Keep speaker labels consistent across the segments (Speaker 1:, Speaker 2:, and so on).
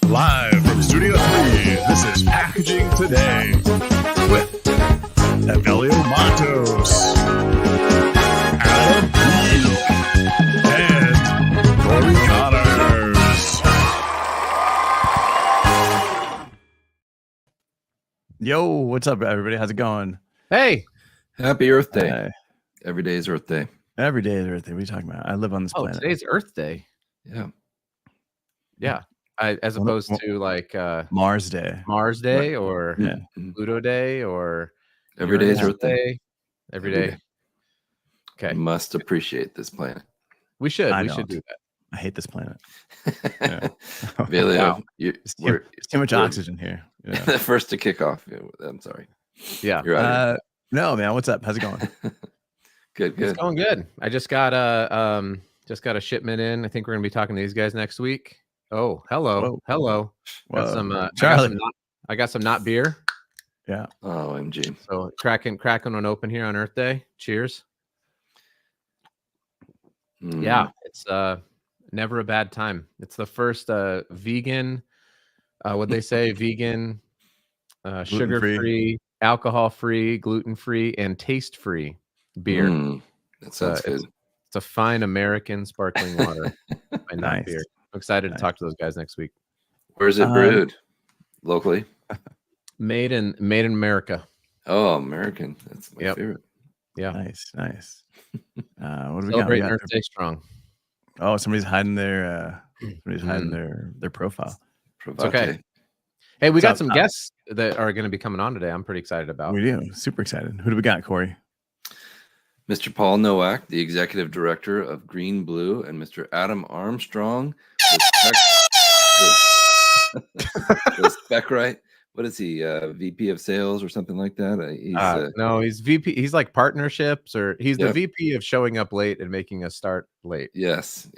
Speaker 1: Live from Studio 3, this is Packaging Today with Evelio Mattos, Adam B, and Cory Connors. Yo, what's up, everybody? How's it going?
Speaker 2: Hey,
Speaker 3: happy Earth Day. Every day is Earth Day.
Speaker 1: Every day is Earth Day. What are you talking about? I live on this planet.
Speaker 2: Today's Earth Day.
Speaker 3: Yeah.
Speaker 2: As opposed to like
Speaker 1: Mars Day.
Speaker 2: Mars Day or Pluto Day or
Speaker 3: every day is Earth Day.
Speaker 2: Every day. Okay.
Speaker 3: We must appreciate this planet.
Speaker 2: We should. We should do that.
Speaker 1: I hate this planet.
Speaker 3: Evelio,
Speaker 1: There's too much oxygen here. Yeah.
Speaker 3: The first to kick off. I'm sorry.
Speaker 2: Yeah.
Speaker 3: You're out
Speaker 1: no, man. What's up? How's it going?
Speaker 3: Good.
Speaker 2: It's going good. I just got a shipment in. I think we're gonna be talking to these guys next week. Oh, hello. Hello. Got some
Speaker 1: Charlie.
Speaker 2: I got some not beer.
Speaker 1: Yeah.
Speaker 3: Oh, MG.
Speaker 2: So cracking one open here on Earth Day. Cheers. Yeah, it's never a bad time. It's the first vegan, what they say, vegan, sugar-free, alcohol-free, gluten-free, and taste-free beer.
Speaker 3: That sounds good.
Speaker 2: It's a fine American sparkling water. And
Speaker 1: Nice.
Speaker 2: beer. I'm excited to talk to those guys next week.
Speaker 3: Where's it brewed? Locally?
Speaker 2: Made in America.
Speaker 3: Oh, American. That's my favorite.
Speaker 2: Yeah.
Speaker 1: Nice. What do we
Speaker 2: Celebrating
Speaker 1: got?
Speaker 2: Earth Day strong.
Speaker 1: Oh, somebody's hiding their their profile.
Speaker 2: It's okay. Hey, we got some guests that are going to be coming on today. I'm pretty excited about.
Speaker 1: We do. Super excited. Who do we got, Cory?
Speaker 3: Mr. Paul Nowak, the executive director of GreenBlue, and Mr. Adam Armstrong, the Specright. What is he? VP of sales or something like that?
Speaker 2: No, he's VP. He's like partnerships, or he's the VP of showing up late and making us start late.
Speaker 3: Yes.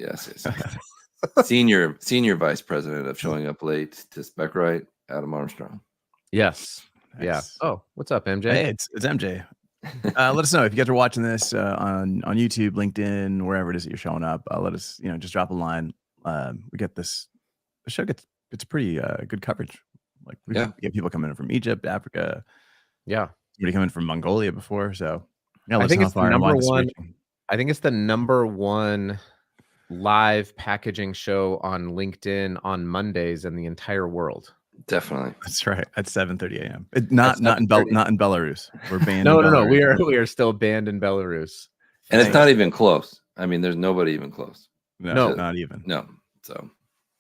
Speaker 3: senior vice president of showing up late to Specright, Adam Armstrong.
Speaker 2: Yes.
Speaker 1: Nice.
Speaker 2: Yeah. Oh, what's up, MJ?
Speaker 1: Hey, it's MJ. Let us know if you guys are watching this on YouTube, LinkedIn, wherever it is that you're showing up. Let us, just drop a line. We get this. The show gets pretty good coverage. Like we get people coming in from Egypt, Africa.
Speaker 2: Yeah,
Speaker 1: somebody coming from Mongolia before. So yeah,
Speaker 2: I think it's the number one. I think it's the number one live packaging show on LinkedIn on Mondays in the entire world.
Speaker 3: Definitely,
Speaker 1: that's right. At 7:30 a.m. Not in Belarus. We're banned.
Speaker 2: No. We are still banned in Belarus,
Speaker 3: and it's not even close. I mean, there's nobody even close.
Speaker 1: No, not even.
Speaker 3: No. So.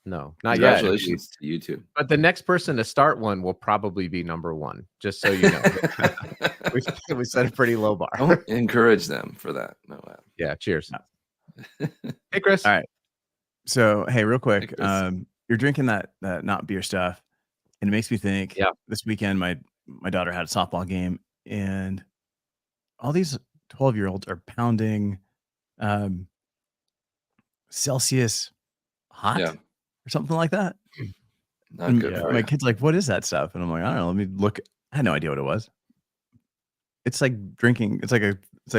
Speaker 2: No, not
Speaker 3: yet. Congratulations to YouTube.
Speaker 2: But the next person to start one will probably be number one, just so you know. we set a pretty low bar.
Speaker 3: Don't encourage them for that. No.
Speaker 2: Yeah, cheers. Hey, Chris.
Speaker 1: All right. So, hey, real quick, you're drinking that not beer stuff, and it makes me think, this weekend my daughter had a softball game, and all these 12-year-olds are pounding Celsius hot.
Speaker 3: Yeah.
Speaker 1: Or something like that.
Speaker 3: Not good for
Speaker 1: my
Speaker 3: you.
Speaker 1: kid's like, what is that stuff? And I'm like, I don't know. Let me look. I had no idea what it was. It's like drinking. It's like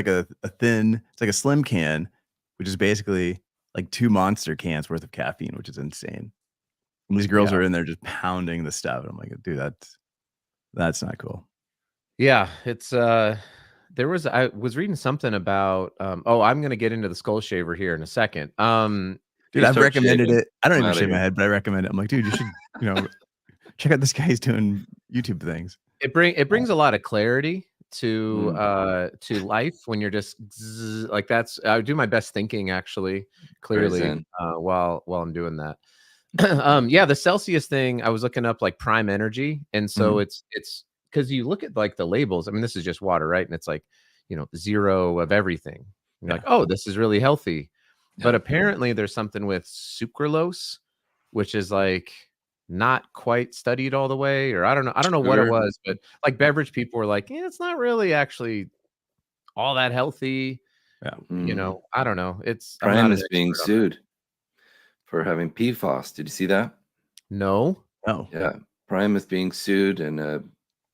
Speaker 1: a slim can, which is basically like 2 Monster cans worth of caffeine, which is insane. And these girls are in there just pounding the stuff. And I'm like, dude, that's not cool.
Speaker 2: Yeah, it's I was reading something about I'm gonna get into the skull shaver here in a second.
Speaker 1: Dude, I've recommended it. I don't even shave my head, but I recommend it. I'm like, dude, you should, check out this guy. He's doing YouTube things.
Speaker 2: It brings a lot of clarity to life when you're just like that's. I do my best thinking actually clearly while I'm doing that. The Celsius thing. I was looking up like Prime Energy, and so it's because you look at like the labels. I mean, this is just water, right? And it's like 0 of everything. You're like, oh, this is really healthy. But apparently there's something with sucralose, which is like not quite studied all the way, or I don't know what it was, but like beverage people were like, it's not really actually all that healthy. Yeah. I don't know.
Speaker 3: Prime is being sued for having PFAS. Did you see that?
Speaker 2: No.
Speaker 1: Oh.
Speaker 3: Yeah. Prime is being sued in a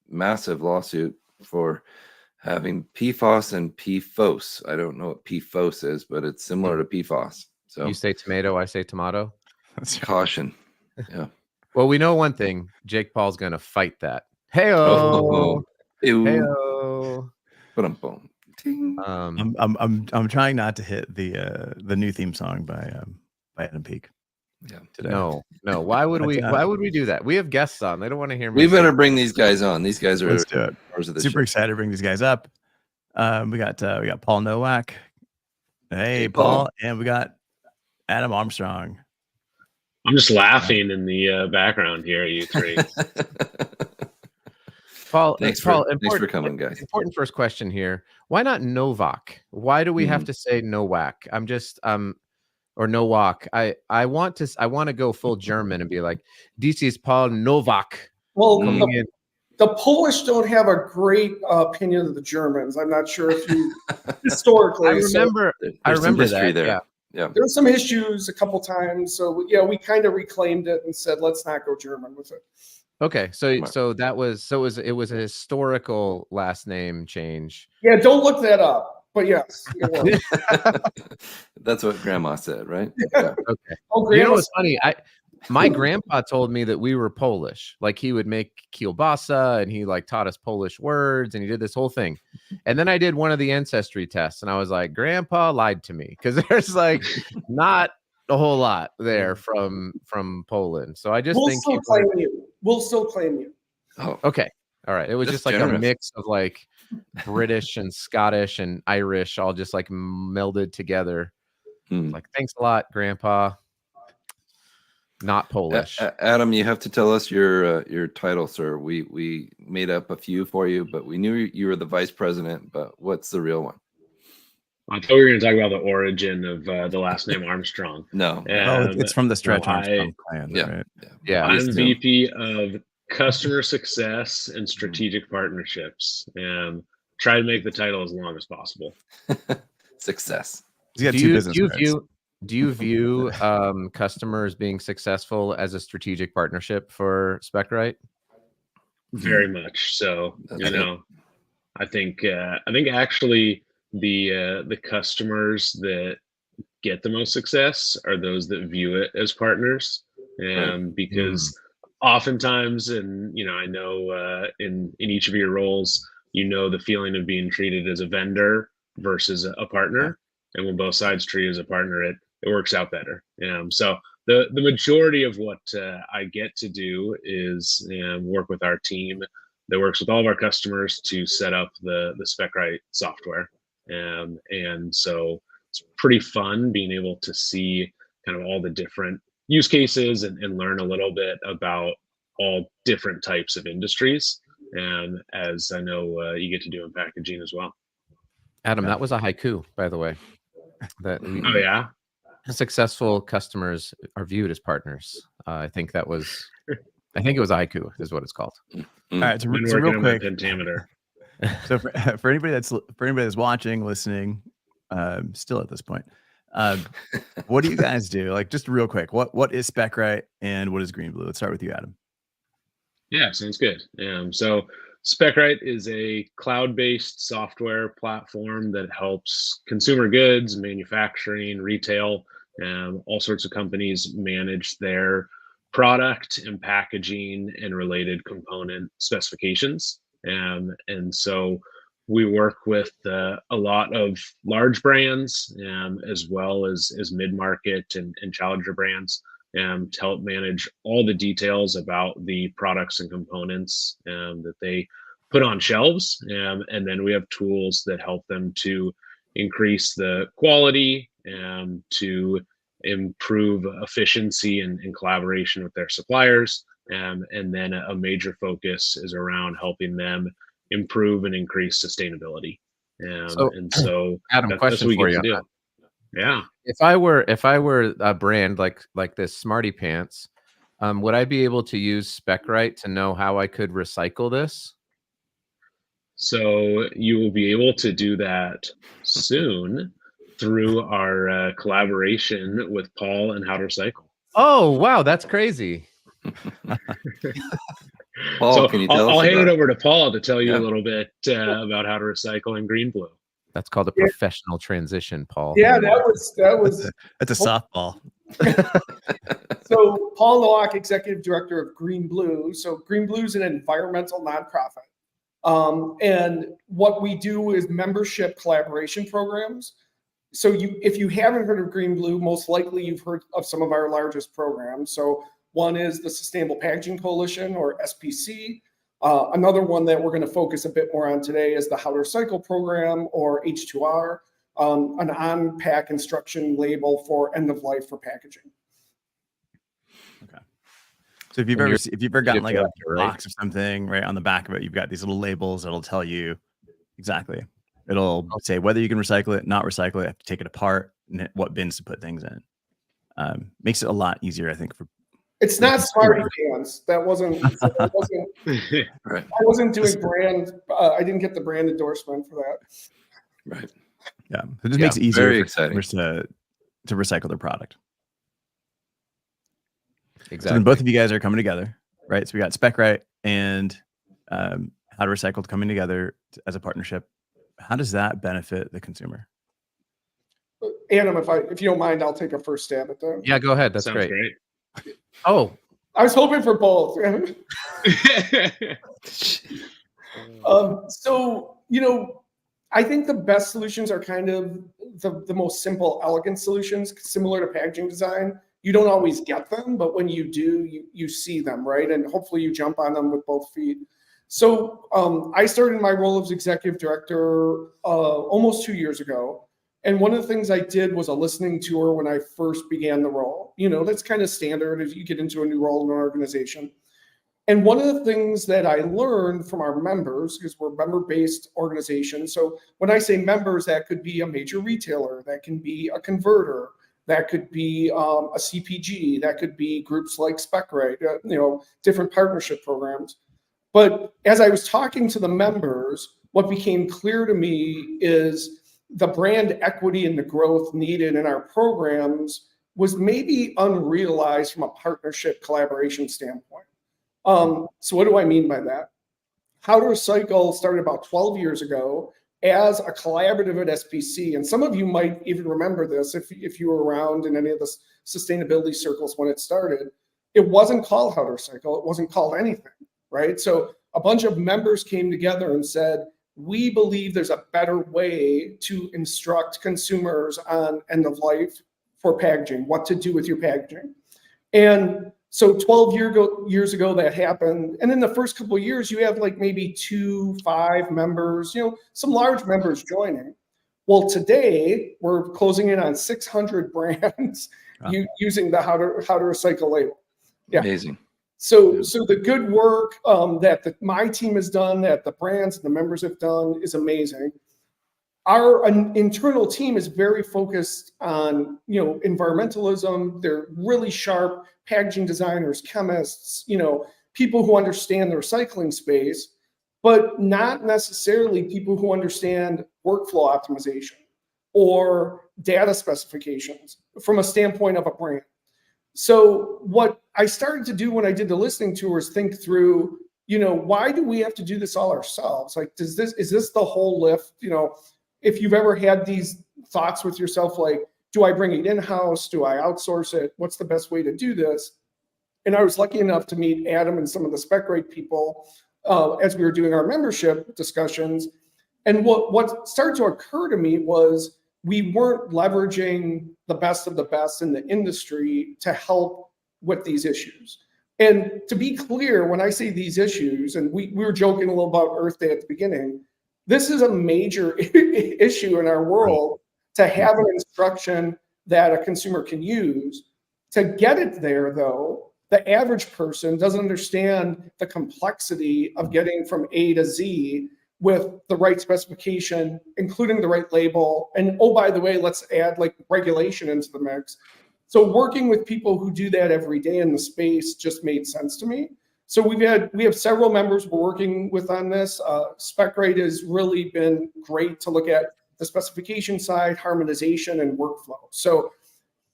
Speaker 3: massive lawsuit for having PFAS and PFOS. I don't know what PFOS is, but it's similar to PFAS. So
Speaker 2: you say tomato, I say tomato.
Speaker 3: Caution. Yeah.
Speaker 2: Well, we know one thing. Jake Paul's gonna fight that.
Speaker 3: Oh,
Speaker 2: Hey-o.
Speaker 3: ew.
Speaker 2: Hey-o.
Speaker 3: Ba-dum-bum. Ting.
Speaker 1: I'm trying not to hit the new theme song by Adam Peake.
Speaker 3: Yeah.
Speaker 1: Today.
Speaker 2: No. Why would we? Why would we do that? We have guests on. They don't want to hear me.
Speaker 3: We better
Speaker 2: sing.
Speaker 3: bring these guys on. These guys are
Speaker 1: Let's do it.
Speaker 3: stars of the
Speaker 1: Super
Speaker 3: show.
Speaker 1: excited to bring these guys up. We got Paul Nowak. Hey,
Speaker 3: Paul.
Speaker 1: Paul, and we got Adam Armstrong.
Speaker 4: I'm just laughing in the background here, you three.
Speaker 2: Paul,
Speaker 3: Thanks
Speaker 2: Paul,
Speaker 3: for coming, guys.
Speaker 2: Important first question here. Why not Nowak? Why do we have to say Nowak? I'm just or Nowak. I want to go full German and be like, this is Paul Nowak.
Speaker 5: Well, the Polish don't have a great opinion of the Germans. I'm not sure if you historically.
Speaker 2: I remember that.
Speaker 3: There.
Speaker 5: Yeah. There were some issues a couple times, so yeah, we kind of reclaimed it and said, let's not go German with it.
Speaker 2: Okay, so it was a historical last name change.
Speaker 5: Yeah, don't look that up, but yes, it was.
Speaker 3: That's what Grandma said, right?
Speaker 2: Yeah. Okay.
Speaker 5: Oh,
Speaker 2: you know what's funny? My grandpa told me that we were Polish. Like he would make kielbasa and he like taught us Polish words and he did this whole thing. And then I did one of the ancestry tests and I was like, Grandpa lied to me because there's like not a whole lot there from Poland. So I just think
Speaker 5: we'll still claim you.
Speaker 3: Oh,
Speaker 2: okay. All right. It was just like a mix of like British and Scottish and Irish all just like melded together. Like, thanks a lot, Grandpa. Not Polish.
Speaker 3: Adam, you have to tell us your title, sir. We made up a few for you, but we knew you were the vice president. But what's the real one?
Speaker 4: I thought we were going to talk about the origin of the last name Armstrong.
Speaker 3: No,
Speaker 1: it's from the Stretch Armstrong clan.
Speaker 3: Yeah,
Speaker 1: right?
Speaker 4: I'm VP of Customer Success and Strategic Partnerships, and try to make the title as long as possible.
Speaker 3: Success.
Speaker 1: He's got two business cards.
Speaker 2: Do you view customers being successful as a strategic partnership for Specright?
Speaker 4: Very much so. I think actually the customers that get the most success are those that view it as partners, because oftentimes, and I know in each of your roles, the feeling of being treated as a vendor versus a partner, and when both sides treat as a partner, it works out better. So the majority of what I get to do is work with our team that works with all of our customers to set up the Specright software. And so it's pretty fun being able to see kind of all the different use cases and learn a little bit about all different types of industries. And as I know you get to do in packaging as well.
Speaker 2: Adam, that was a haiku, by the way.
Speaker 4: Oh yeah.
Speaker 2: Successful customers are viewed as partners. I think it was a haiku is what it's called.
Speaker 1: All right, so real quick.
Speaker 4: Pentameter.
Speaker 1: So for anybody that's watching, listening, still at this point, what do you guys do? Like, just real quick, what is Specright and what is GreenBlue? Let's start with you, Adam.
Speaker 4: Yeah, sounds good. So Specright is a cloud-based software platform that helps consumer goods, manufacturing, retail, all sorts of companies manage their product and packaging and related component specifications. And so we work with a lot of large brands as well as mid-market and challenger brands to help manage all the details about the products and components that they put on shelves. And then we have tools that help them to increase the quality, to improve efficiency and collaboration with their suppliers. And then a major focus is around helping them improve and increase sustainability. So
Speaker 2: Adam, question for you.
Speaker 4: Yeah.
Speaker 2: If I were a brand like this Smarty Pants, would I be able to use Specright to know how I could recycle this?
Speaker 4: So you will be able to do that soon through our collaboration with Paul and How2Recycle.
Speaker 2: Oh, wow, that's crazy.
Speaker 3: Paul,
Speaker 4: so
Speaker 3: can you tell
Speaker 4: I'll
Speaker 3: us
Speaker 4: hand it over to Paul to tell you
Speaker 3: Yeah.
Speaker 4: a little bit about How2Recycle and GreenBlue.
Speaker 2: That's called a professional transition, Paul.
Speaker 5: Yeah, that was
Speaker 1: That's a softball.
Speaker 5: So Paul Nowak, Executive Director of GreenBlue. So GreenBlue is an environmental nonprofit. And what we do is membership collaboration programs. So if you haven't heard of GreenBlue, most likely you've heard of some of our largest programs. So one is the Sustainable Packaging Coalition, or SPC. Another one that we're going to focus a bit more on today is the How2Recycle program, or H2R, an on-pack instruction label for end of life for packaging.
Speaker 1: Okay. So if you've ever gotten like a box or something, right, on the back of it, you've got these little labels that'll tell you exactly. It'll say whether you can recycle it, not recycle it, have to take it apart, and what bins to put things in. Makes it a lot easier, I think.
Speaker 5: It's not Smarty Pants. That wasn't.
Speaker 3: Right.
Speaker 5: I wasn't doing brand. I didn't get the brand endorsement for that.
Speaker 3: Right.
Speaker 1: Yeah. It just makes it easier
Speaker 3: very
Speaker 1: for
Speaker 3: exciting.
Speaker 1: customers to recycle their product.
Speaker 2: Exactly.
Speaker 1: So then both of you guys are coming together, right? So we got Specright and How2Recycle coming together as a partnership. How does that benefit the consumer?
Speaker 5: Adam, if you don't mind, I'll take a first stab at that.
Speaker 2: Yeah, go ahead. That's
Speaker 4: Sounds
Speaker 2: great. Oh,
Speaker 5: I was hoping for both. So, I think the best solutions are kind of the most simple, elegant solutions, similar to packaging design. You don't always get them, but when you do, you see them, right? And hopefully you jump on them with both feet. So I started my role as executive director almost 2 years ago. And one of the things I did was a listening tour when I first began the role. That's kind of standard as you get into a new role in an organization. And one of the things that I learned from our members, because we're a member-based organization. So when I say members, that could be a major retailer, that can be a converter, that could be a CPG, that could be groups like Specright, different partnership programs. But as I was talking to the members, what became clear to me is the brand equity and the growth needed in our programs was maybe unrealized from a partnership collaboration standpoint. So what do I mean by that? How2Recycle started about 12 years ago as a collaborative at SPC. And some of you might even remember this if you were around in any of the sustainability circles when it started. It wasn't called How2Recycle. It wasn't called anything, right? So a bunch of members came together and said, we believe there's a better way to instruct consumers on end of life for packaging, what to do with your packaging. And so 12 years ago that happened. And in the first couple of years, you have like maybe 2, 5 members, some large members joining. Well, today we're closing in on 600 brands using the How2Recycle label. Yeah.
Speaker 3: Amazing.
Speaker 5: So the good work that my team has done, that the brands and the members have done, is amazing. Our internal team is very focused on, environmentalism. They're really sharp packaging designers, chemists, people who understand the recycling space, but not necessarily people who understand workflow optimization or data specifications from a standpoint of a brand. So what I started to do when I did the listening tour is think through, why do we have to do this all ourselves? Like, is this the whole lift? If you've ever had these thoughts with yourself, like, do I bring it in-house? Do I outsource it? What's the best way to do this? And I was lucky enough to meet Adam and some of the Specright people as we were doing our membership discussions. And what started to occur to me was we weren't leveraging the best of the best in the industry to help with these issues. And to be clear, when I say these issues, and we were joking a little about Earth Day at the beginning, this is a major issue in our world to have an instruction that a consumer can use. To get it there, though, the average person doesn't understand the complexity of getting from A to Z with the right specification, including the right label. And oh, by the way, let's add like regulation into the mix. So working with people who do that every day in the space just made sense to me. So we have several members we're working with on this. Specright has really been great to look at the specification side, harmonization, and workflow. So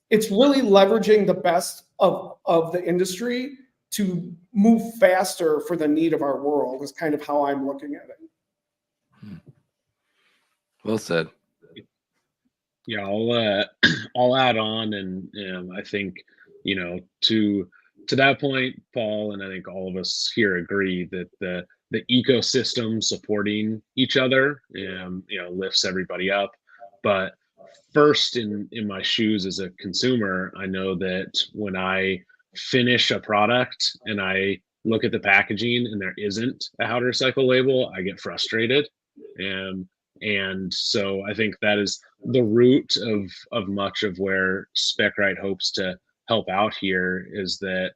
Speaker 5: it's really leveraging the best of the industry to move faster for the need of our world is kind of how I'm looking at it.
Speaker 3: Well said.
Speaker 4: Yeah, I'll add on, and I think to that point, Paul, and I think all of us here agree that the ecosystem supporting each other, lifts everybody up. But first, in my shoes as a consumer, I know that when I finish a product and I look at the packaging and there isn't a how to recycle label, I get frustrated. And so I think that is the root of much of where Specright hopes to help out here, is that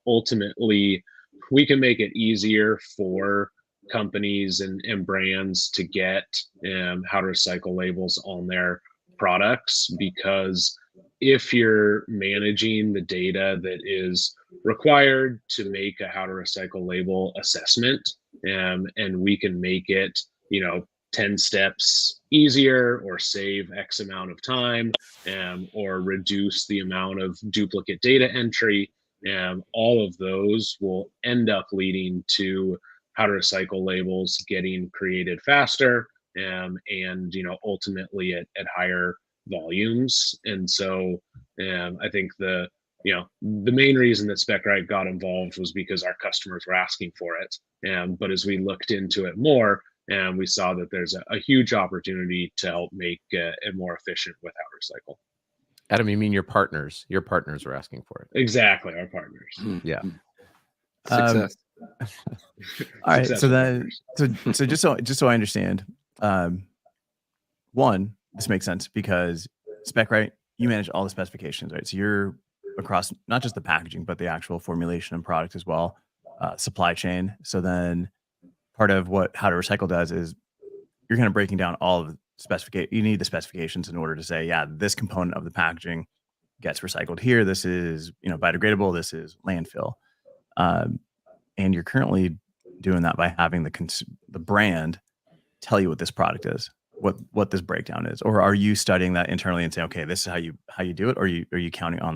Speaker 4: ultimately we can make it easier for companies and brands to get how to recycle labels on their products, because if you're managing the data that is required to make a how to recycle label assessment, and we can make it 10 steps easier, or save X amount of time, or reduce the amount of duplicate data entry, all of those will end up leading to how to recycle labels getting created faster, and ultimately at higher volumes. And so I think the main reason that Specright got involved was because our customers were asking for it. But as we looked into it more, and we saw that there's a huge opportunity to help make it more efficient with how to recycle.
Speaker 2: Adam, you mean your partners? Your partners were asking for it.
Speaker 4: Exactly, our partners.
Speaker 2: Yeah.
Speaker 3: Success.
Speaker 1: All right. So then, so just so I understand, one, this makes sense because Specright, you manage all the specifications, right? So you're across not just the packaging, but the actual formulation and product as well, supply chain. So then part of what how to recycle does is you're kind of breaking down all of the specification. You need the specifications in order to say, yeah, this component of the packaging gets recycled here. This is, biodegradable. This is landfill. And you're currently doing that by having the brand tell you what this product is, what this breakdown is. Or are you studying that internally and saying, okay, this is how you do it? Or are you counting on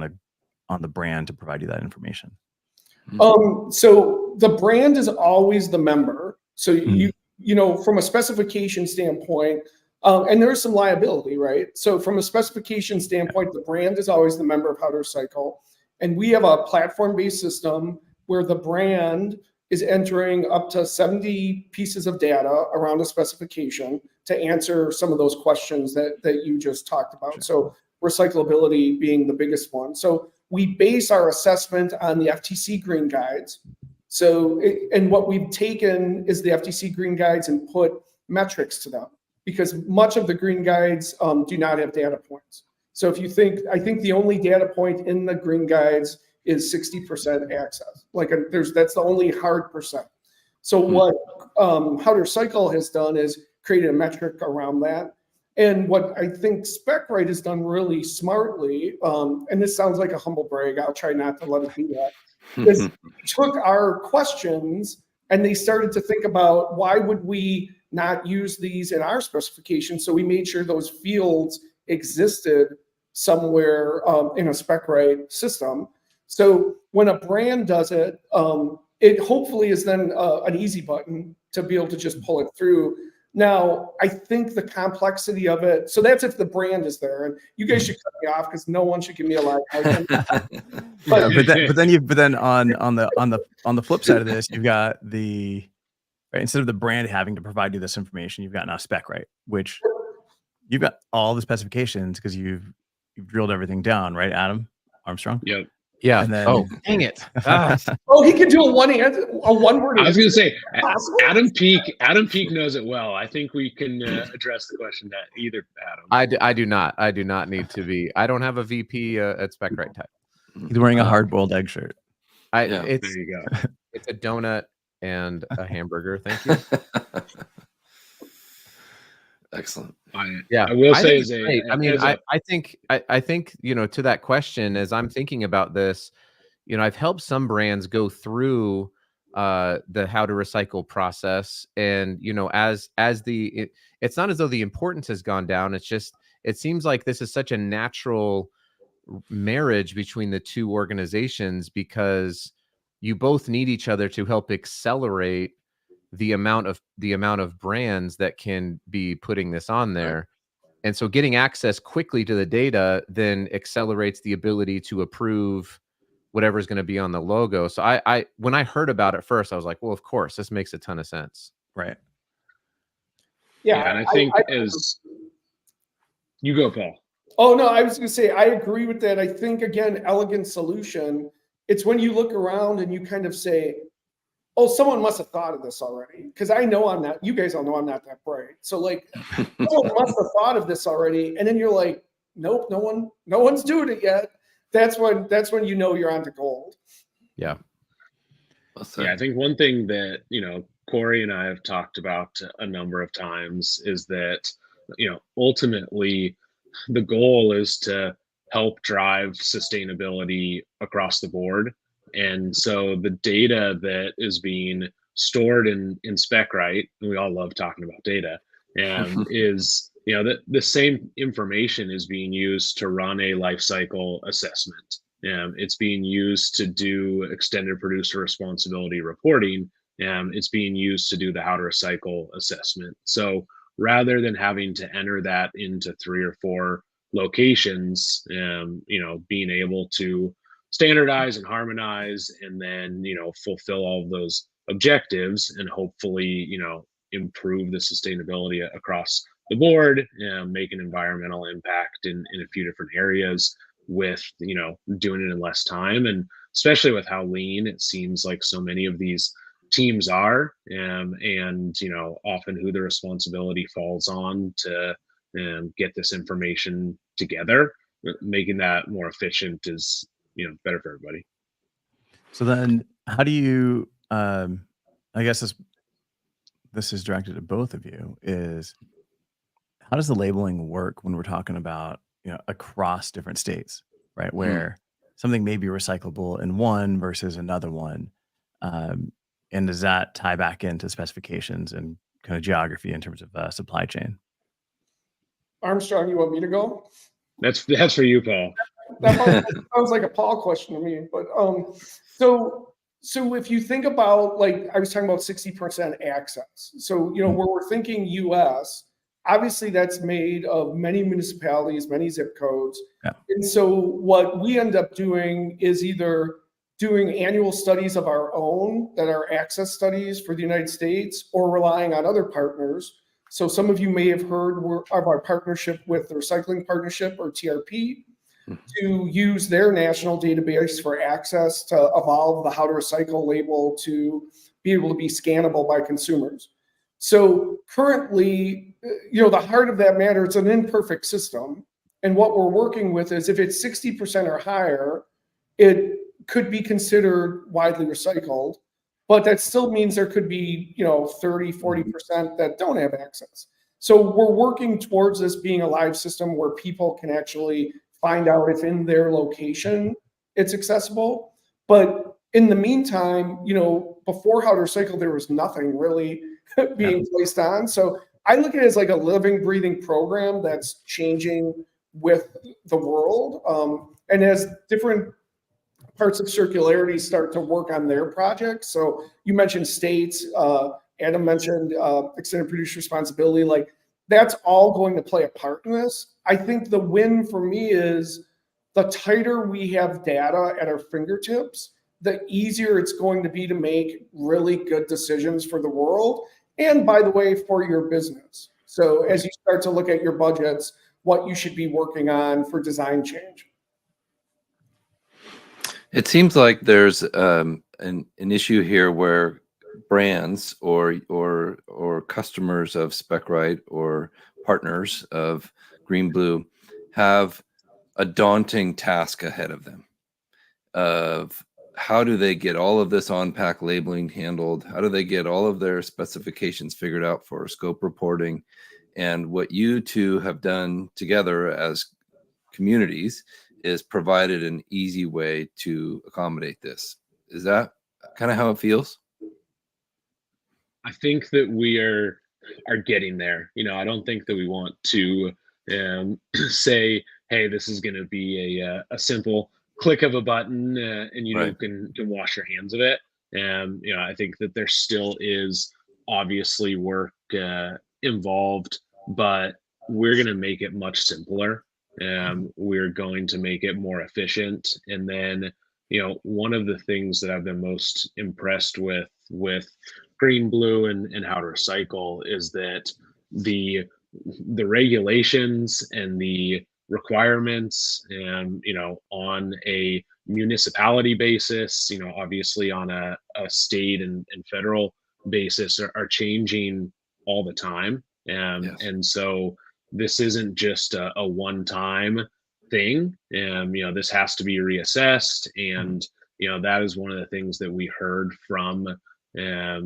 Speaker 1: the brand to provide you that information?
Speaker 5: So the brand is always the member. So from a specification standpoint, and there's some liability, right? So from a specification standpoint, the brand is always the member of how to recycle. And we have a platform-based system where the brand is entering up to 70 pieces of data around a specification to answer some of those questions that you just talked about. Sure. So recyclability being the biggest one. So we base our assessment on the FTC Green Guides. And what we've taken is the FTC Green Guides and put metrics to them, because much of the Green Guides do not have data points. So I think the only data point in the Green Guides is 60% access. That's the only hard percent. So what How to Recycle has done is created a metric around that. And what I think Specright has done really smartly, and this sounds like a humble brag, I'll try not to let it do that, is took our questions and they started to think about why would we not use these in our specification. So we made sure those fields existed somewhere in a Specright system. So when a brand does it, it hopefully is then an easy button to be able to just pull it through. Now, I think the complexity of it, so that's if the brand is there, and you guys should cut me off because no one should give me a lot of time.
Speaker 1: but then on the flip side of this, you've got instead of the brand having to provide you this information, you've got now Specright, which you've got all the specifications because you've drilled everything down, right, Adam Armstrong?
Speaker 4: Yep.
Speaker 2: Yeah.
Speaker 1: And then,
Speaker 2: dang it.
Speaker 5: He can do a one-word.
Speaker 4: I was going to say, Adam Peak knows it well. I think we can address the question that either Adam.
Speaker 2: I do not. I do not need to be. I don't have a VP at Specright type.
Speaker 1: He's wearing a hard-boiled egg shirt.
Speaker 4: There you go.
Speaker 2: It's a donut and a hamburger. Thank you.
Speaker 3: Excellent.
Speaker 4: I will say,
Speaker 2: I think to that question, as I'm thinking about this, I've helped some brands go through the how to recycle process, and it's not as though the importance has gone down. It's just it seems like this is such a natural marriage between the two organizations because you both need each other to help accelerate the amount of brands that can be putting this on there. And so getting access quickly to the data then accelerates the ability to approve whatever is going to be on the logo. So I when I heard about it first, I was like, well, of course, this makes a ton of sense.
Speaker 1: Right.
Speaker 4: Yeah, and I think as you go, Paul.
Speaker 5: Oh, no, I was going to say, I agree with that. I think, again, elegant solution, it's when you look around and you kind of say, oh, someone must have thought of this already. Because I know I'm not, you guys all know I'm not that bright. So like, someone must have thought of this already. And then you're like, nope, no one's doing it yet. That's when you know you're onto gold.
Speaker 2: Yeah.
Speaker 4: Yeah, I think one thing that, Cory and I have talked about a number of times is that, ultimately the goal is to help drive sustainability across the board. And so the data that is being stored in Specright, and we all love talking about data, is, the same information is being used to run a life cycle assessment. It's being used to do extended producer responsibility reporting. It's being used to do the how-to-recycle assessment. So rather than having to enter that into 3 or 4 locations, being able to standardize and harmonize and then, fulfill all of those objectives and hopefully, improve the sustainability across the board, make an environmental impact in a few different areas with, doing it in less time. And especially with how lean it seems like so many of these teams are, and often who the responsibility falls on to get this information together, making that more efficient is better for everybody.
Speaker 1: So then how do you I guess this is directed at both of you, is how does the labeling work when we're talking about across different states, right, where something may be recyclable in one versus another one, and does that tie back into specifications and kind of geography in terms of supply chain?
Speaker 5: Armstrong, you want me to go?
Speaker 4: That's for you, Paul.
Speaker 5: That sounds like a Paul question to me. But so if you think about, like I was talking about 60% access. So where we're thinking US, obviously that's made of many municipalities, many zip codes.
Speaker 1: Yeah.
Speaker 5: And so what we end up doing is either doing annual studies of our own that are access studies for the United States, or relying on other partners. So some of you may have heard of our partnership with the Recycling Partnership, or TRP, to use their national database for access to evolve the how-to-recycle label to be able to be scannable by consumers. So currently, the heart of that matter, it's an imperfect system. And what we're working with is if it's 60% or higher, it could be considered widely recycled, but that still means there could be, 30, 40% that don't have access. So we're working towards this being a live system where people can actually find out if in their location it's accessible. But in the meantime, before how-to-recycle, there was nothing really being placed on. So I look at it as like a living, breathing program that's changing with the world. And as different parts of circularity start to work on their projects. So you mentioned states, Adam mentioned extended producer responsibility, like that's all going to play a part in this. I think the win for me is the tighter we have data at our fingertips, the easier it's going to be to make really good decisions for the world. And by the way, for your business. So as you start to look at your budgets, what you should be working on for design change.
Speaker 3: It seems like there's an issue here where brands or customers of Specright or partners of GreenBlue have a daunting task ahead of them of how do they get all of this on-pack labeling handled? How do they get all of their specifications figured out for scope reporting? And what you two have done together as communities is provided an easy way to accommodate this. Is that kind of how it feels?
Speaker 4: I think that we are getting there. I don't think that we want to say, hey, this is going to be a simple click of a button and you
Speaker 3: Right.
Speaker 4: can wash your hands of it. And I think that there still is obviously work involved, but we're going to make it much simpler. We're going to make it more efficient. And then, one of the things that I've been most impressed with GreenBlue and how to recycle is that the regulations and the requirements, and on a municipality basis, obviously on a state and federal basis, are changing all the time.
Speaker 3: Yes.
Speaker 4: And so this isn't just a one-time thing. This has to be reassessed, and that is one of the things that we heard from a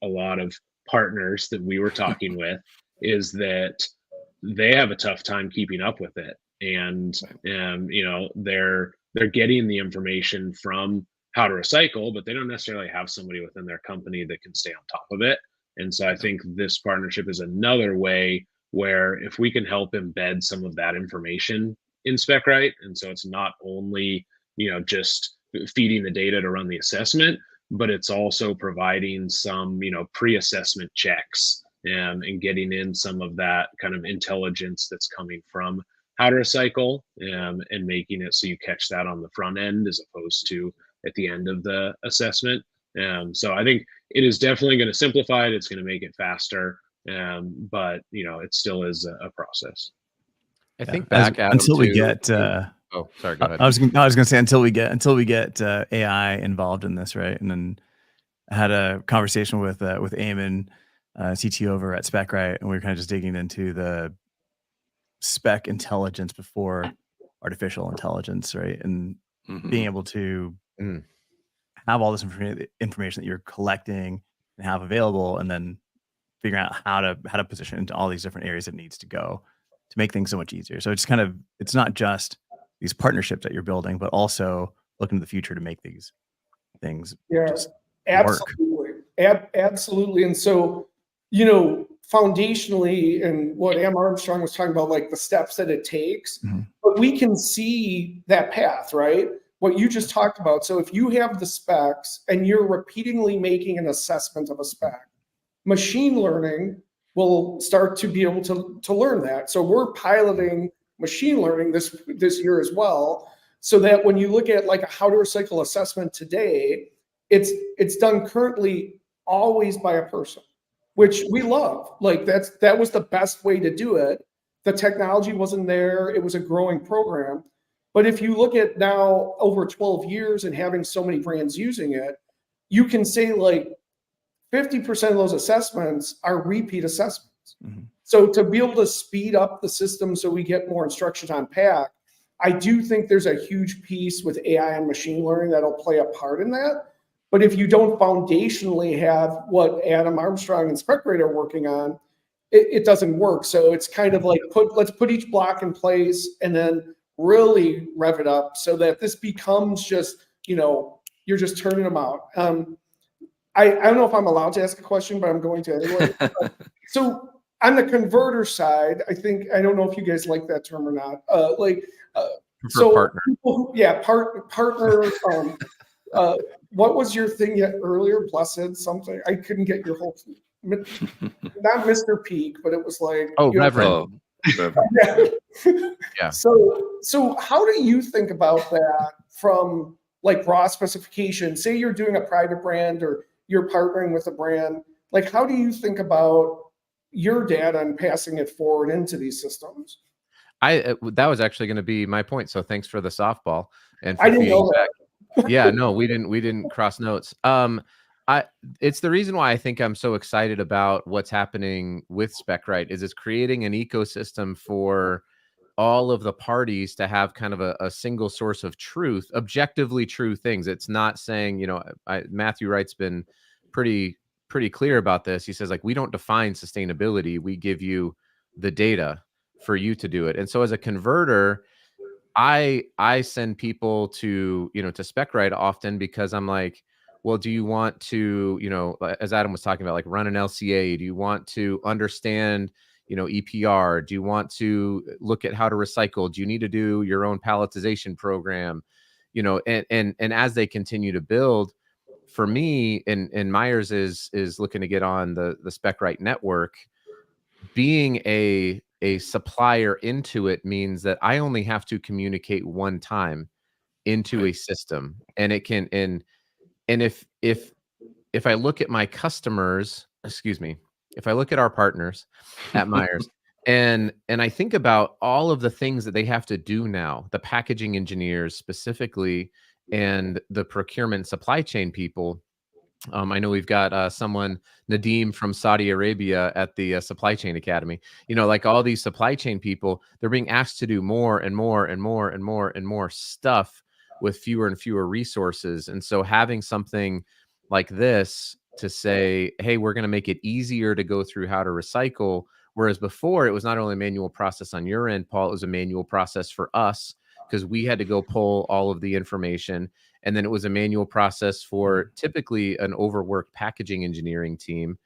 Speaker 4: lot of partners that we were talking with, is that they have a tough time keeping up with it, and they're getting the information from how to recycle, but they don't necessarily have somebody within their company that can stay on top of it. And so I think this partnership is another way where if we can help embed some of that information in Specright, and so it's not only just feeding the data to run the assessment, but it's also providing some pre-assessment checks, and getting in some of that kind of intelligence that's coming from how to recycle, and making it so you catch that on the front end as opposed to at the end of the assessment. So I think it is definitely going to simplify it. It's going to make it faster, but it still is a process.
Speaker 2: I think back at
Speaker 1: until we get.
Speaker 2: Oh, sorry. Go ahead.
Speaker 1: I was going to say until we get AI involved in this, right? And then I had a conversation with Eamon, CTO over at Specright, and we were kind of just digging into the spec intelligence before artificial intelligence, right? And being able to have all this information that you're collecting and have available, and then figuring out how to position into all these different areas it needs to go to make things so much easier. So it's not just these partnerships that you're building, but also looking to the future to make these things just
Speaker 5: absolutely
Speaker 1: work.
Speaker 5: Absolutely. And so foundationally, and what Armstrong was talking about, like the steps that it takes, but we can see that path, right? What you just talked about. So if you have the specs and you're repeatedly making an assessment of a spec, machine learning will start to be able to learn that. So we're piloting machine learning this year as well, so that when you look at like a how to recycle assessment today, it's done currently always by a person, which we love. Like that was the best way to do it. The technology wasn't there. It was a growing program. But if you look at now over 12 years and having so many brands using it, you can say like 50% of those assessments are repeat assessments. So to be able to speed up the system so we get more instructions on pack, I do think there's a huge piece with AI and machine learning that'll play a part in that. But if you don't foundationally have what Adam Armstrong and Specright are working on, it doesn't work. So it's kind of like let's put each block in place and then really rev it up so that this becomes just, you're just turning them out. I don't know if I'm allowed to ask a question, but I'm going to anyway. So on the converter side, I don't know if you guys like that term or not. So
Speaker 2: partner.
Speaker 5: Partner. What was your thing earlier? Blessed something. I couldn't get your whole. Not Mr. Peak, but it was like
Speaker 2: Reverend.
Speaker 5: Yeah. So how do you think about that from like raw specification? Say you're doing a private brand or you're partnering with a brand. Like, how do you think about your data and passing it forward into these systems?
Speaker 2: That was actually going to be my point. So thanks for the softball and for
Speaker 5: I didn't know that.
Speaker 2: Yeah, no, we didn't cross notes. It's the reason why I think I'm so excited about what's happening with Specright is it's creating an ecosystem for all of the parties to have kind of a single source of truth, objectively true things. It's not saying, Matthew Wright's been pretty clear about this. He says, like, we don't define sustainability. We give you the data for you to do it. And so as a converter, I send people to Specright often because I'm like, well, do you want to, as Adam was talking about, like run an LCA? Do you want to understand, EPR? Do you want to look at how to recycle? Do you need to do your own palletization program? And as they continue to build, for me, and Myers is looking to get on the Specright network. Being a a supplier into it means that I only have to communicate one time into a system, and it can and if I look at my customers, excuse me, if I look at our partners at Myers and I think about all of the things that they have to do now, the packaging engineers specifically and the procurement supply chain people. I know we've got someone, Nadeem from Saudi Arabia at the Supply Chain Academy. You know, like all these supply chain people, they're being asked to do more and more and more and more and more stuff with fewer and fewer resources. And so having something like this to say, hey, we're going to make it easier to go through how to recycle. Whereas before, it was not only a manual process on your end, Paul, it was a manual process for us because we had to go pull all of the information. And then it was a manual process for typically an overworked packaging engineering team.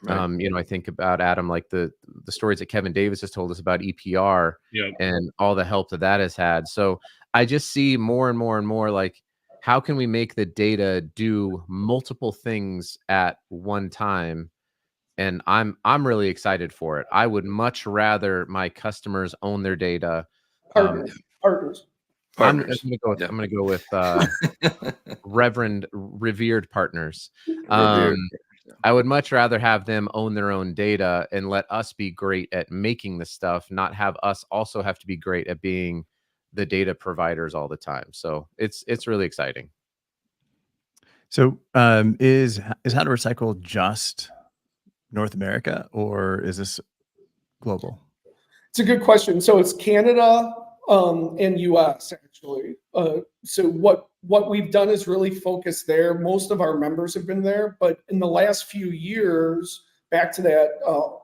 Speaker 3: Right.
Speaker 2: You know, I think about, Adam, like the stories that Kevin Davis has told us about EPR and all the help that has had. So I just see more and more and more like, how can we make the data do multiple things at one time? And I'm really excited for it. I would much rather my customers own their data.
Speaker 5: Partners.
Speaker 2: I'm gonna go with revered partners. I would much rather have them own their own data and let us be great at making the stuff, not have us also have to be great at being the data providers all the time. So it's really exciting.
Speaker 1: So is How to Recycle just North America, or is this global?
Speaker 5: It's a good question. So it's Canada and US actually. So what we've done is really focus there. Most of our members have been there, but in the last few years, back to that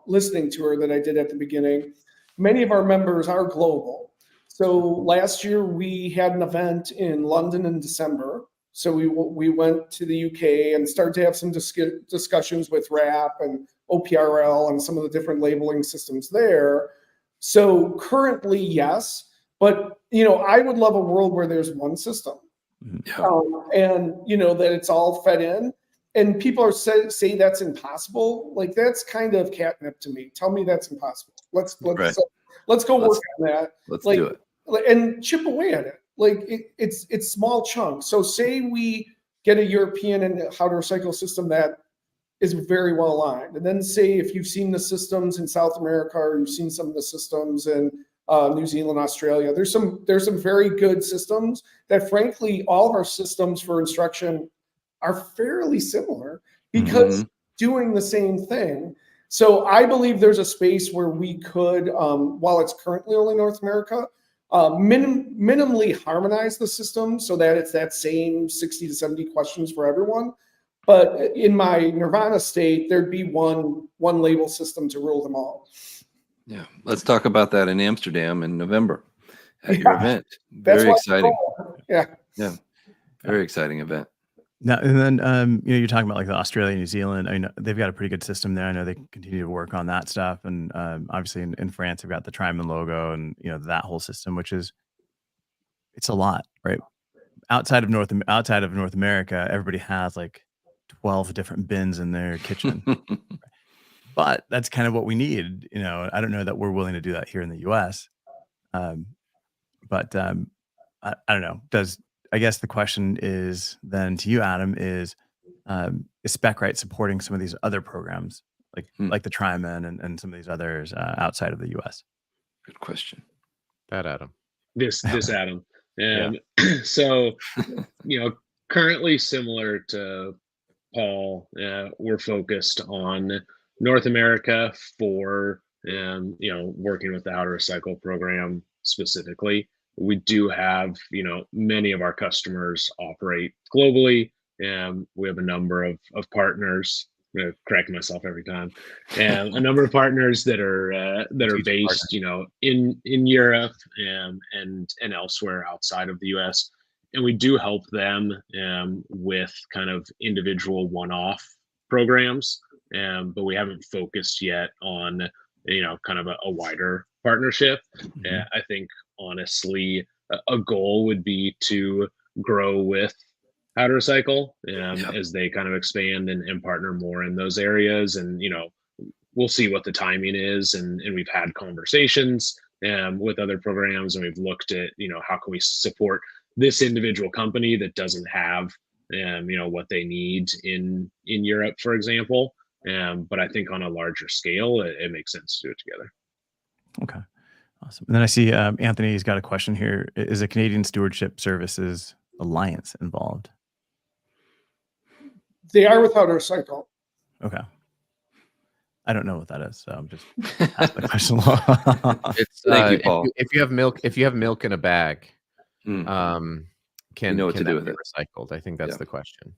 Speaker 5: listening tour that I did at the beginning, many of our members are global. So last year we had an event in London in December. So we went to the UK and started to have some discussions with RAP and OPRL and some of the different labeling systems there. So currently, yes, but I would love a world where there's one system, and that it's all fed in. And people are say that's impossible. Like that's kind of catnip to me. Tell me that's impossible. Let's go work on that.
Speaker 3: Let's do it
Speaker 5: and chip away at it. Like it's small chunks. So say we get a European and How to Recycle system that is very well aligned. And then say if you've seen the systems in South America or you've seen some of the systems in New Zealand, Australia, there's some very good systems that frankly all of our systems for instruction are fairly similar because doing the same thing. So I believe there's a space where we could, while it's currently only North America, minimally harmonize the system so that it's that same 60 to 70 questions for everyone. But in my Nirvana state, there'd be one label system to rule them all.
Speaker 3: Yeah, let's talk about that in Amsterdam in November at your event. Very exciting.
Speaker 5: Yeah,
Speaker 3: very exciting event.
Speaker 1: Now and then, you're talking about like the Australia, New Zealand. I mean, they've got a pretty good system there. I know they continue to work on that stuff, and obviously in France, they've got the Triman logo and that whole system, which is it's a lot, right? Outside of North America, everybody has like 12 different bins in their kitchen. But that's kind of what we need. I don't know that we're willing to do that here in the US. But I don't know. I guess the question is then to you, Adam, is Specright supporting some of these other programs like the Triman and some of these others outside of the US?
Speaker 3: Good question.
Speaker 2: That Adam.
Speaker 4: This Adam. And so, currently similar to Paul, we're focused on North America for, working with the How to Recycle program specifically. We do have, many of our customers operate globally, and we have a number of partners. I'm gonna correct myself every time, and a number of partners that are based, in Europe and elsewhere outside of the U.S. And we do help them with kind of individual one-off programs, but we haven't focused yet on kind of a wider partnership. I think honestly, a goal would be to grow with How to Recycle as they kind of expand and partner more in those areas. And we'll see what the timing is, and we've had conversations with other programs, and we've looked at, how can we support this individual company that doesn't have what they need in Europe, for example. But I think on a larger scale, it makes sense to do it together.
Speaker 1: Okay, awesome. And then I see Anthony's got a question here. Is a Canadian Stewardship Services Alliance involved?
Speaker 5: They are with How2Recycle.
Speaker 1: Okay. I don't know what that is, so I'm just asking the question.
Speaker 2: It's
Speaker 3: Thank you, Paul.
Speaker 2: If you have milk in a bag, can
Speaker 3: what to do with
Speaker 2: be
Speaker 3: it
Speaker 2: recycled? I think that's the question.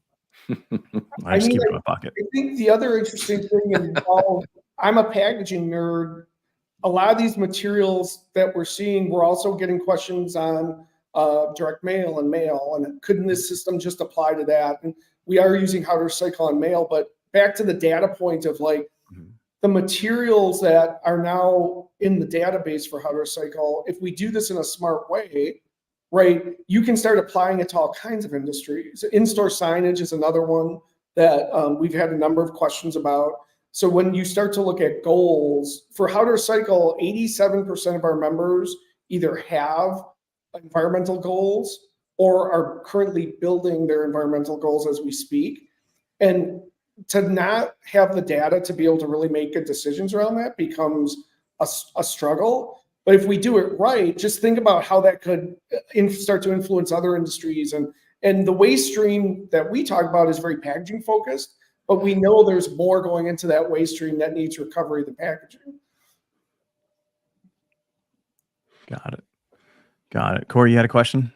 Speaker 1: I just keep it in my pocket.
Speaker 5: I think the other interesting thing involved, I'm a packaging nerd. A lot of these materials that we're seeing, we're also getting questions on direct mail and mail, and couldn't this system just apply to that? And we are using How2Recycle on mail, but back to the data point of like the materials that are now in the database for How2Recycle, if we do this in a smart way, right, you can start applying it to all kinds of industries. In-store signage is another one that we've had a number of questions about. So when you start to look at goals, for How2Recycle, 87% of our members either have environmental goals or are currently building their environmental goals as we speak. And to not have the data to be able to really make good decisions around that becomes a struggle. But if we do it right, just think about how that could start to influence other industries. And the waste stream that we talk about is very packaging focused, but we know there's more going into that waste stream that needs recovery of the packaging.
Speaker 1: Got it. Cory, you had a question?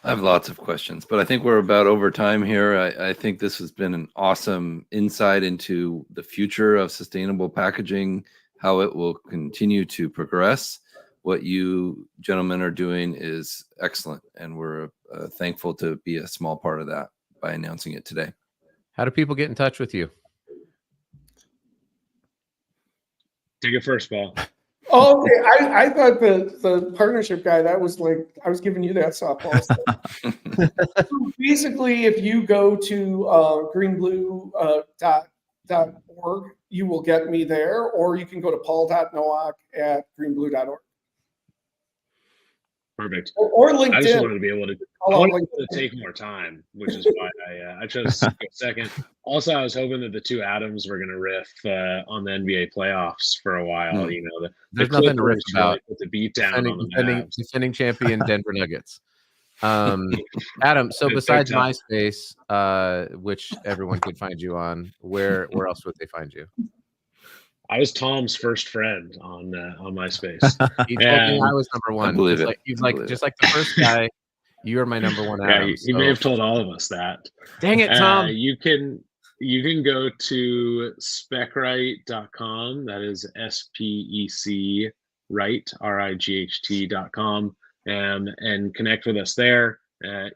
Speaker 3: I have lots of questions, but I think we're about over time here. I think this has been an awesome insight into the future of sustainable packaging, how it will continue to progress. What you gentlemen are doing is excellent, and we're thankful to be a small part of that by announcing it today.
Speaker 2: How do people get in touch with you?
Speaker 4: Take it first, Paul.
Speaker 5: Oh, okay. I thought the partnership guy, that was like, I was giving you that softball. So basically, if you go to greenblue.org, you will get me there, or you can go to paul.nowak@greenblue.org.
Speaker 4: Perfect.
Speaker 5: Or LinkedIn.
Speaker 4: I just wanted to be able to. I wanted to take more time, which is why I chose to go second. Also, I was hoping that the two Adams were going to riff on the NBA playoffs for a while.
Speaker 2: There's nothing to riff about.
Speaker 4: Put the beat down on the Mavs.
Speaker 2: Defending champion Denver Nuggets. Adam, so besides MySpace, which everyone could find you on, where else would they find you?
Speaker 4: I was Tom's first friend on MySpace.
Speaker 2: He told me I was number one.
Speaker 3: I believe it.
Speaker 2: He's like, just like the first guy, you are my number one. Adam,
Speaker 4: he may have told all of us that.
Speaker 2: Dang it, Tom!
Speaker 4: You can go to specright.com. That is SPEC right, RIGHT.com, and connect with us there.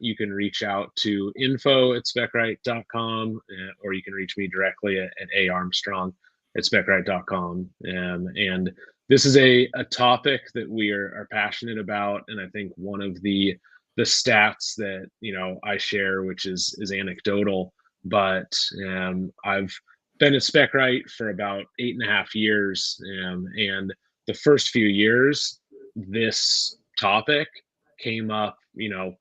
Speaker 4: You can reach out to info@specright.com, or you can reach me directly at Armstrong@specright.com. And this is a topic that we are passionate about, and I think one of the stats that I share, which is anecdotal, but I've been at Specright for about 8.5 years, and the first few years this topic came up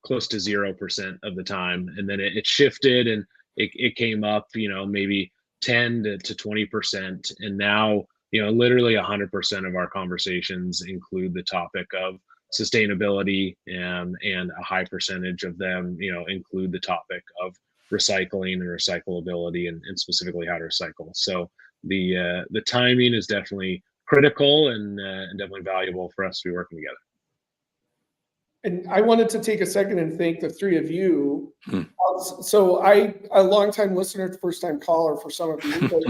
Speaker 4: close to 0% of the time, and then it shifted, and it came up maybe 10 to 20%, and now literally 100% of our conversations include the topic of sustainability, and a high percentage of them include the topic of recycling and recyclability, and specifically how to recycle. So the timing is definitely critical, and definitely valuable for us to be working together.
Speaker 5: And I wanted to take a second and thank the three of you. So a long-time listener, first-time caller for some of you, but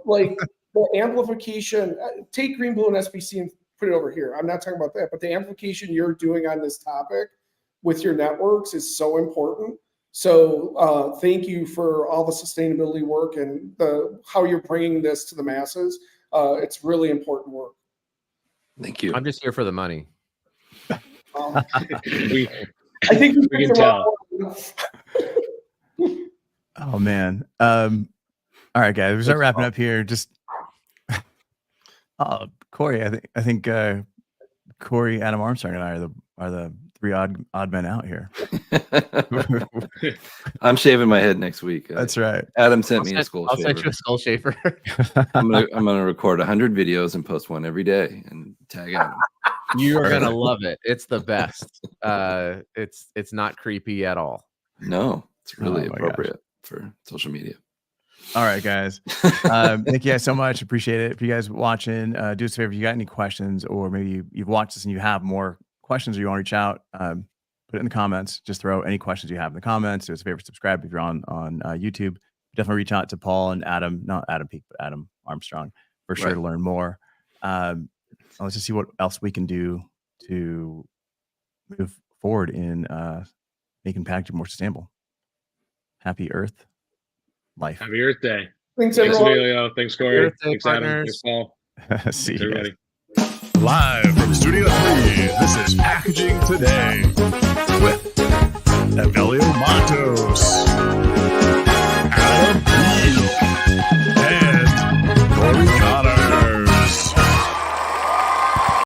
Speaker 5: like the amplification, take GreenBlue and SPC and put it over here. I'm not talking about that, but the amplification you're doing on this topic with your networks is so important. So thank you for all the sustainability work and how you're bringing this to the masses. It's really important work.
Speaker 3: Thank you.
Speaker 2: I'm just here for the money.
Speaker 5: I think we
Speaker 4: can tell.
Speaker 1: Oh man. All right, guys, we start wrapping up here. Just Cory, I think Cory, Adam, Armstrong, and I are the three odd men out here.
Speaker 3: I'm shaving my head next week.
Speaker 1: That's right.
Speaker 3: Adam sent me a skull
Speaker 2: I'll
Speaker 3: shaver.
Speaker 2: send you a skull shaver.
Speaker 3: I'm gonna record 100 videos and post one every day and tag Adam.
Speaker 2: You are gonna love it. It's the best. It's not creepy at all.
Speaker 3: No, it's really
Speaker 1: Oh my
Speaker 3: appropriate for social media.
Speaker 1: All right, guys. Thank you guys so much. Appreciate it. If you guys watching, do us a favor. If you got any questions, or maybe you've watched this and you have more questions, or you want to reach out, put it in the comments. Just throw any questions you have in the comments. Do us a favor, subscribe if you're on YouTube. Definitely reach out to Paul and Adam, not Adam Peak, but Adam Armstrong, for sure, to learn more. Let's just see what else we can do to move forward in making packaging more sustainable. Happy Earth life.
Speaker 4: Happy Earth Day.
Speaker 5: Thanks,
Speaker 4: Thanks,
Speaker 5: everyone.
Speaker 4: Evelio. Thanks, Cory.
Speaker 2: Birthday
Speaker 4: Thanks, Adam. Thanks, Paul.
Speaker 1: See
Speaker 4: Thanks,
Speaker 1: you guys.
Speaker 4: everybody.
Speaker 6: Live from Studio 3, this is Packaging Today with Evelio Mattos.